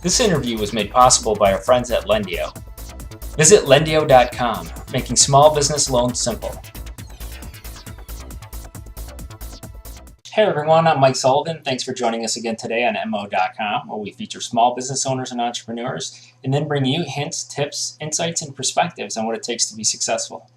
This interview was made possible by our friends at Lendio. Visit lendio.com, making small business loans simple. Hey everyone, I'm Mike Sullivan. Thanks for joining us again today on mo.com, where we feature small business owners and entrepreneurs and then bring you hints, tips, insights, and perspectives on what it takes to be successful.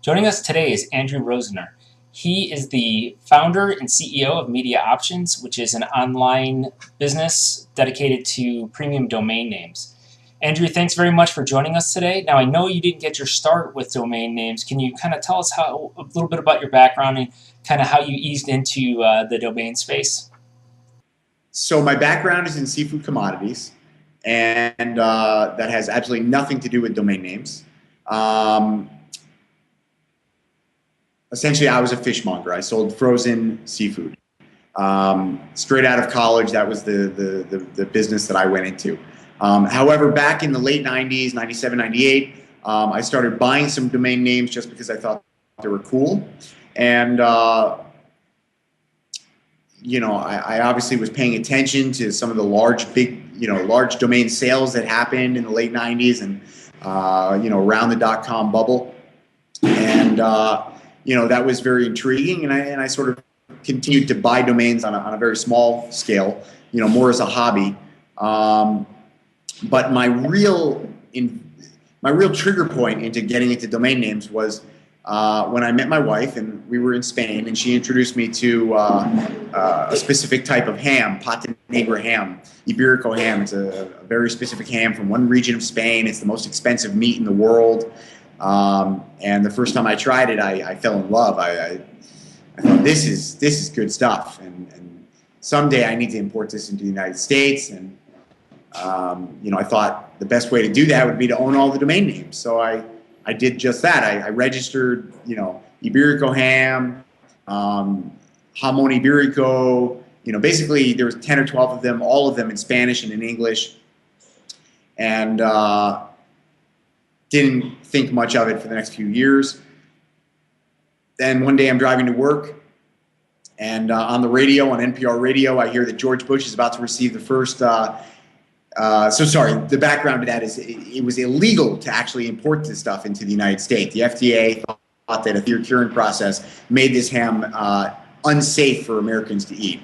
Joining us today is Andrew Rosener. He is the founder and CEO of Media Options, which is an online business dedicated to premium domain names. Andrew, thanks very much for joining us today. Now, I know you didn't get your start with domain names. Can you kind of tell us a little bit about your background and kind of how you eased into the domain space? So my background is in seafood commodities, and that has absolutely nothing to do with domain names. Essentially, I was a fishmonger. I sold frozen seafood. Straight out of college, that was the business that I went into. However, back in the late 90s, 97, 98, I started buying some domain names just because I thought they were cool. And, I obviously was paying attention to some of the large domain sales that happened in the late 90s and, around the .com bubble. And, that was very intriguing. And I sort of continued to buy domains on a very small scale, more as a hobby. But my real trigger point into getting into domain names was when I met my wife, and we were in Spain, and she introduced me to a specific type of ham, pata negra ham, Iberico ham. It's a very specific ham from one region of Spain. It's the most expensive meat in the world. And the first time I tried it, I fell in love. I thought, this is good stuff, and someday I need to import this into the United States. And I thought the best way to do that would be to own all the domain names. So I did just that. I registered, Iberico ham, Jamón Iberico. Basically there was 10 or 12 of them, all of them in Spanish and in English, and didn't think much of it for the next few years. Then one day I'm driving to work, and on the radio, on NPR radio, I hear that George Bush is about to receive the first. The background to that is it was illegal to actually import this stuff into the United States. The FDA thought that a curing process made this ham unsafe for Americans to eat.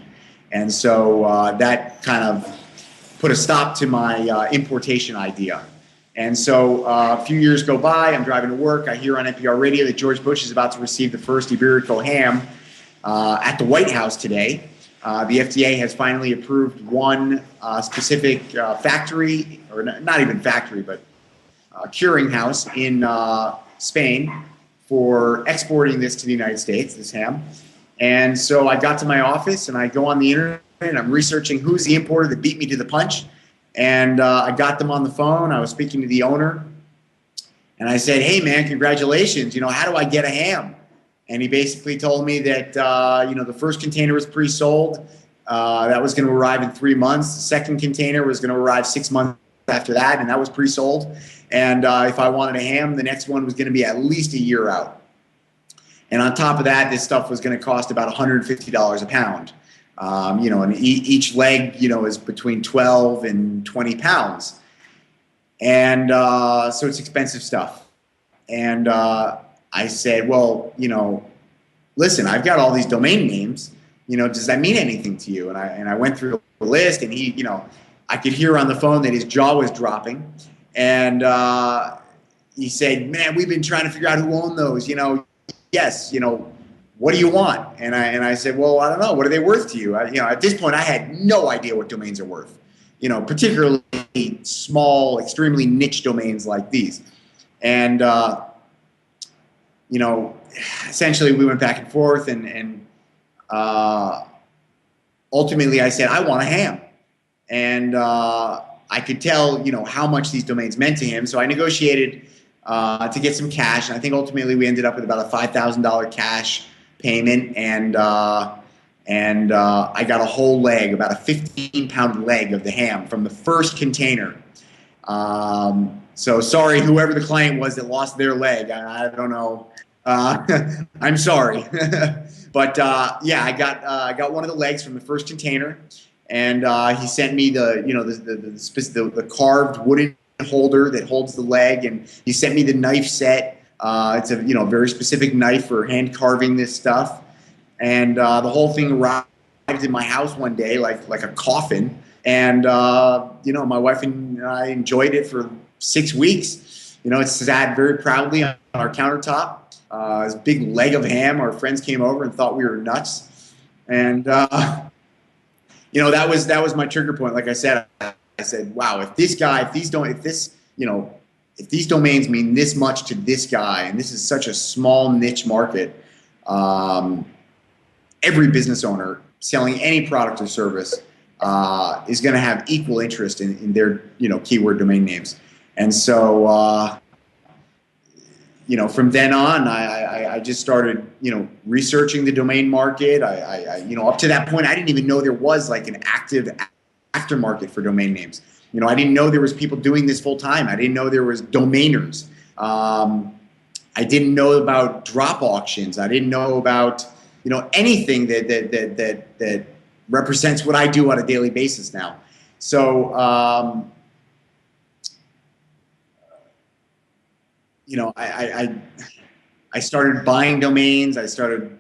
And so that kind of put a stop to my importation idea. And so a few years go by, I'm driving to work, I hear on NPR radio that George Bush is about to receive the first Iberico ham at the White House today. The FDA has finally approved one specific factory, or not even factory, but curing house in Spain for exporting this to the United States, this ham. And so I got to my office and I go on the internet and I'm researching who's the importer that beat me to the punch. And I got them on the phone. I was speaking to the owner and I said, "Hey man, congratulations. How do I get a ham?" And he basically told me that, the first container was pre-sold. That was going to arrive in 3 months. The second container was going to arrive 6 months after that, and that was pre-sold. And if I wanted a ham, the next one was going to be at least a year out. And on top of that, this stuff was going to cost about $150 a pound. And each leg, is between 12 and 20 pounds. And so it's expensive stuff. And I said, well, listen, I've got all these domain names. Does that mean anything to you? And I went through the list, and he, I could hear on the phone that his jaw was dropping. And he said, "Man, we've been trying to figure out who owned those. Yes, what do you want?" And I said, "Well, I don't know. What are they worth to you?" At this point, I had no idea what domains are worth. Particularly small, extremely niche domains like these. And essentially we went back and forth, and ultimately I said, "I want a ham." And I could tell, how much these domains meant to him. So I negotiated to get some cash. And I think ultimately we ended up with about a $5,000 cash payment. And I got a whole leg, about a 15-pound leg of the ham from the first container. So sorry, whoever the client was that lost their leg. I don't know. I'm sorry. But yeah, I got one of the legs from the first container, and he sent me the carved wooden holder that holds the leg, and he sent me the knife set. It's a very specific knife for hand carving this stuff, and the whole thing arrived in my house one day like a coffin, and my wife and I enjoyed it for 6 weeks. It sat very proudly on our countertop. This big leg of ham. Our friends came over and thought we were nuts, and that was my trigger point. Like I said, wow, if these domains mean this much to this guy, and this is such a small niche market, every business owner selling any product or service is going to have equal interest in their keyword domain names. And so from then on, I just started researching the domain market. Up to that point, I didn't even know there was like an active aftermarket for domain names. I didn't know there was people doing this full time. I didn't know there was domainers. I didn't know about drop auctions. I didn't know about anything that represents what I do on a daily basis now. So I started buying domains. I started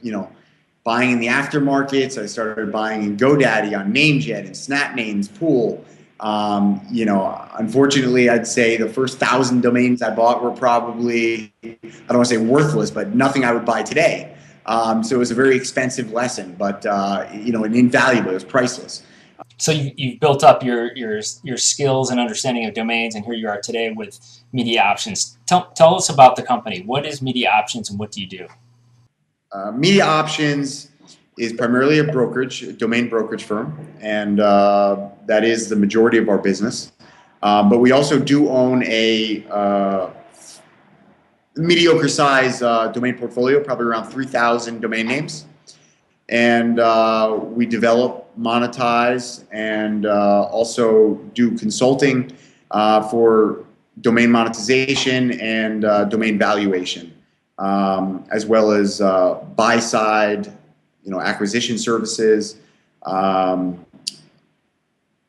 buying in the aftermarkets. I started buying in GoDaddy, on NameJet, and SnapNames, Pool. Unfortunately, I'd say the first 1,000 domains I bought were probably, I don't want to say worthless, but nothing I would buy today. So it was a very expensive lesson, but and invaluable. It was priceless. So you've built up your skills and understanding of domains, and here you are today with Media Options. Tell us about the company. What is Media Options, and what do you do? Media Options is primarily a domain brokerage firm, and that is the majority of our business. But we also do own a mediocre size domain portfolio, probably around 3,000 domain names. And we develop, monetize, and also do consulting for domain monetization and domain valuation, as well as buy-side, acquisition services.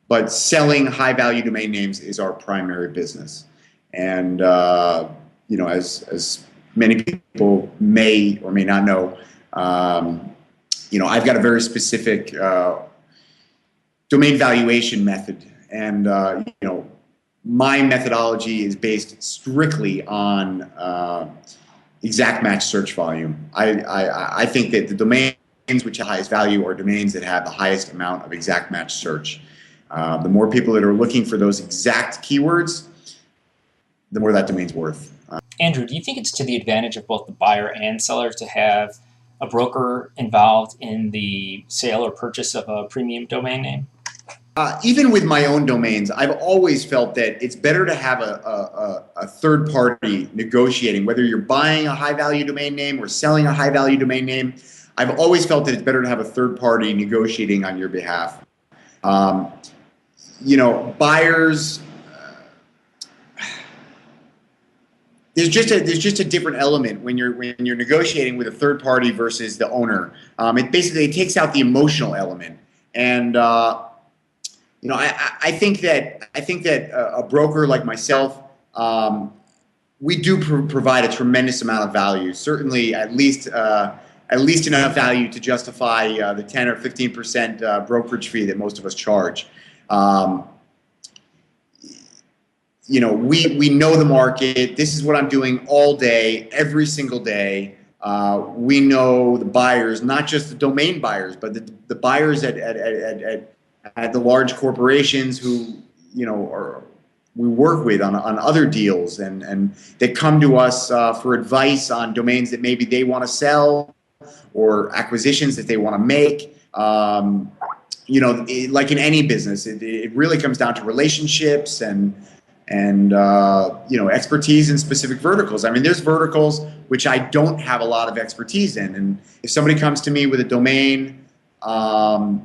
But selling high-value domain names is our primary business. And as many people may or may not know, I've got a very specific domain valuation method, and my methodology is based strictly on exact match search volume. I think that the domains which have the highest value are domains that have the highest amount of exact match search. The more people that are looking for those exact keywords, the more that domain's worth. Andrew, do you think it's to the advantage of both the buyer and seller to have a broker involved in the sale or purchase of a premium domain name? Even with my own domains, I've always felt that it's better to have a third party negotiating, whether you're buying a high value domain name or selling a high value domain name. I've always felt that it's better to have a third party negotiating on your behalf. Buyers, there's just a different element when you're negotiating with a third party versus the owner. It basically takes out the emotional element, and I think that a broker like myself, we do provide a tremendous amount of value. Certainly, at least enough value to justify the 10 or 15% brokerage fee that most of us charge. We know the market. This is what I'm doing all day, every single day. We know the buyers, not just the domain buyers, but the buyers at the large corporations who we work with on other deals, and they come to us for advice on domains that maybe they want to sell or acquisitions that they want to make. Like in any business, it really comes down to relationships and expertise in specific verticals. I mean, there's verticals which I don't have a lot of expertise in, and if somebody comes to me with a domain, a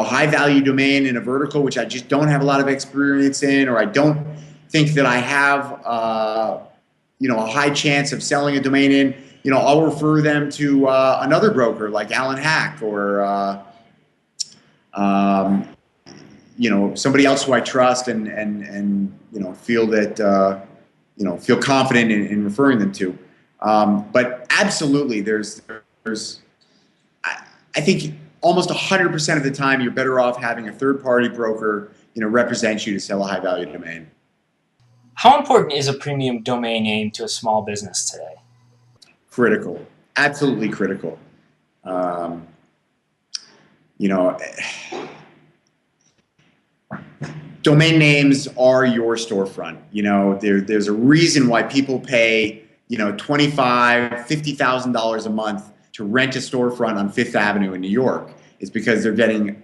high value domain in a vertical which I just don't have a lot of experience in, or I don't think that I have a high chance of selling a domain in, I'll refer them to another broker like Alan Hack or um, somebody else who I trust and feel that feel confident in referring them to. But absolutely, there's I think almost 100% of the time you're better off having a third-party broker represent you to sell a high-value domain. How important is a premium domain name to a small business today? Critical, absolutely critical. Um, Domain names are your storefront. There's a reason why people pay $25,000, $50,000 a month to rent a storefront on Fifth Avenue in New York. It's because they're getting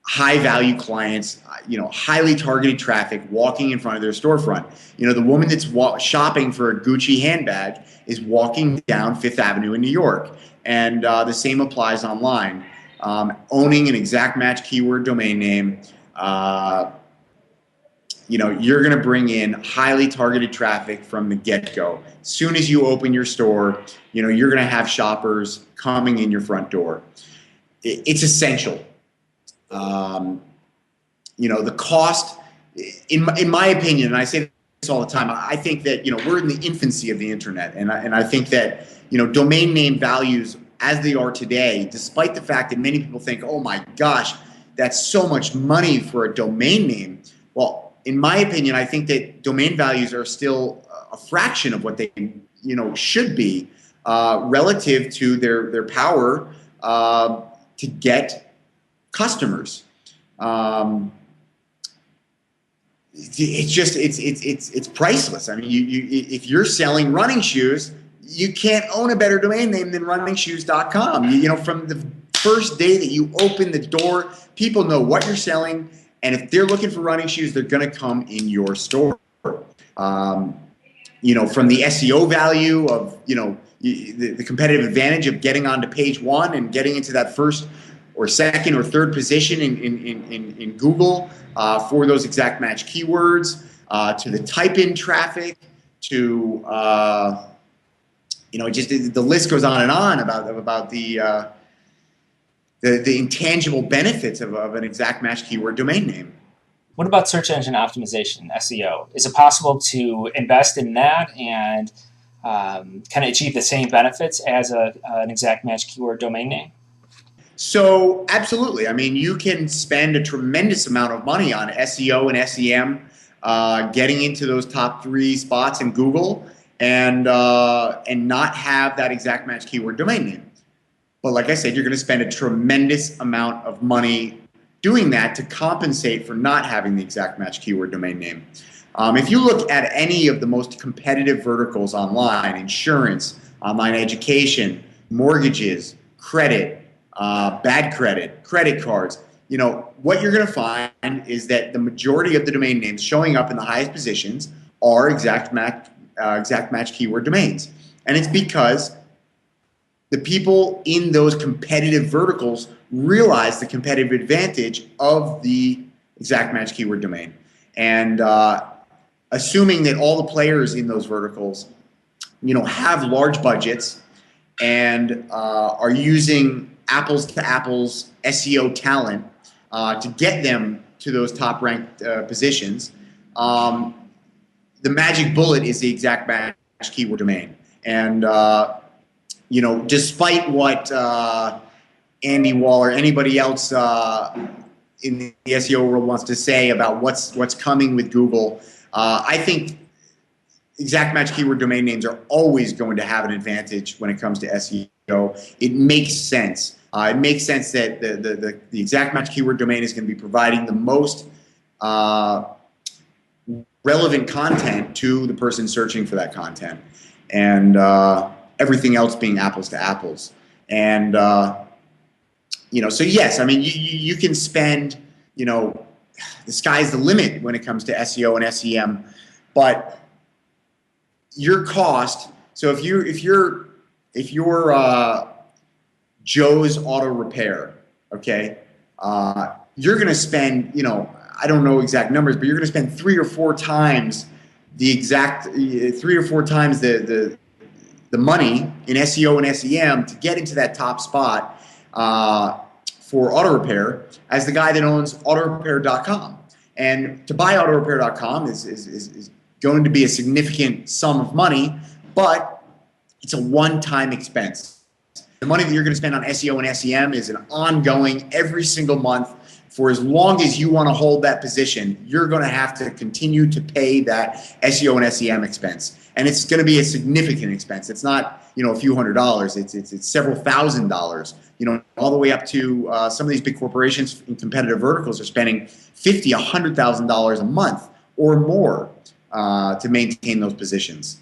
high value clients, highly targeted traffic walking in front of their storefront. The woman that's shopping for a Gucci handbag is walking down Fifth Avenue in New York, and the same applies online. Owning an exact match keyword domain name, you're going to bring in highly targeted traffic from the get-go. As soon as you open your store, you're going to have shoppers coming in your front door. It's essential. The cost, in my opinion, and I say this all the time, I think that we're in the infancy of the internet, and I think that domain name values as they are today, despite the fact that many people think, oh my gosh, that's so much money for a domain name. Well, in my opinion, I think that domain values are still a fraction of what they should be relative to their power to get customers. It's priceless. I mean, if you're selling running shoes, you can't own a better domain name than runningshoes.com. From the first day that you open the door, people know what you're selling, and if they're looking for running shoes, they're going to come in your store. From the SEO value of the competitive advantage of getting onto page one and getting into that first or second or third position in Google for those exact match keywords, to the type-in traffic, to just the list goes on and on about the intangible benefits of an exact match keyword domain name. What about search engine optimization, SEO? Is it possible to invest in that and kind of achieve the same benefits as an exact match keyword domain name? So absolutely. I mean, you can spend a tremendous amount of money on SEO and SEM, getting into those top 3 spots in Google, and not have that exact match keyword domain name. But like I said, you're going to spend a tremendous amount of money doing that to compensate for not having the exact match keyword domain name. If you look at any of the most competitive verticals online, insurance, online education, mortgages, credit, bad credit cards, what you're going to find is that the majority of the domain names showing up in the highest positions are exact match keyword domains. And it's because the people in those competitive verticals realize the competitive advantage of the exact match keyword domain. And assuming that all the players in those verticals, have large budgets and are using apples to apples SEO talent to get them to those top ranked positions, the magic bullet is the exact match keyword domain. And despite what Andy Wall or anybody else in the SEO world wants to say about what's coming with Google, I think exact match keyword domain names are always going to have an advantage when it comes to SEO. It makes sense. It makes sense that the exact match keyword domain is going to be providing the most relevant content to the person searching for that content, and everything else being apples to apples. And so yes, I mean, you can spend, the sky's the limit when it comes to SEO and SEM, but your cost. So if you're Joe's Auto Repair, okay, you're going to spend, I don't know exact numbers, but you're going to spend 3 or 4 times the money in SEO and SEM to get into that top spot for auto repair as the guy that owns autorepair.com. And to buy autorepair.com is going to be a significant sum of money, but it's a one-time expense. The money that you're going to spend on SEO and SEM is an ongoing, every single month. For as long as you want to hold that position, you're going to have to continue to pay that SEO and SEM expense. And it's going to be a significant expense. It's not, a few $100s. It's several $1,000s. All the way up to some of these big corporations in competitive verticals are spending $50,000, $100,000 a month or more to maintain those positions.